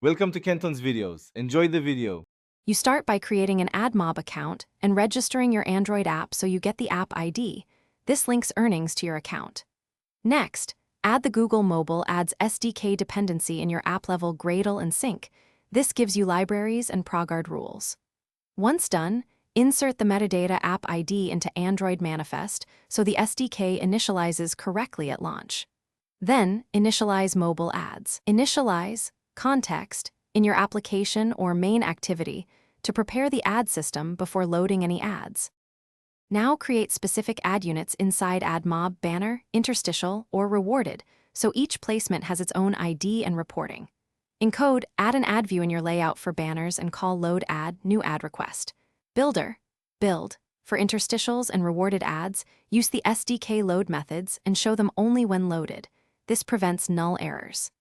Welcome to Kenton's videos. Enjoy the video. You start by creating an AdMob account and registering your Android app so you get the app ID. This links earnings to your account. Next, add the Google Mobile Ads SDK dependency in your app-level Gradle and sync. This gives you libraries and ProGuard rules. Once done, insert the metadata app ID into Android Manifest so the SDK initializes correctly at launch. Then, initialize mobile ads. Initialize context in your application or main activity to prepare the ad system before loading any ads. Now create specific ad units inside AdMob banner, interstitial, or rewarded, so each placement has its own ID and reporting. In code, add an ad view in your layout for banners and call load ad new ad request. Builder, build. For interstitials and rewarded ads, use the SDK load methods and show them only when loaded. This prevents null errors.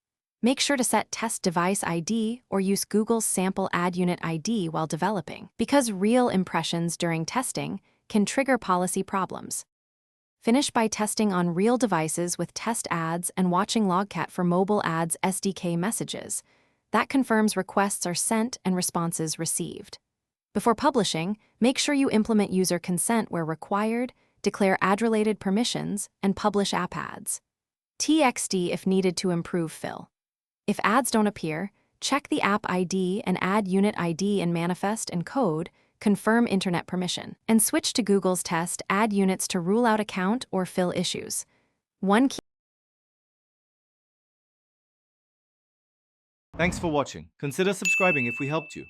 Make sure to set test device ID or use Google's sample ad unit ID while developing, because real impressions during testing can trigger policy problems. Finish by testing on real devices with test ads and watching Logcat for mobile ads SDK messages. That confirms requests are sent and responses received. Before publishing, make sure you implement user consent where required, declare ad-related permissions, and publish app ads. TXT if needed to improve fill. If ads don't appear, check the app ID and add unit ID in manifest and code, confirm internet permission, and switch to Google's test ad units to rule out account or fill issues. One key. Thanks for watching. Consider subscribing if we helped you.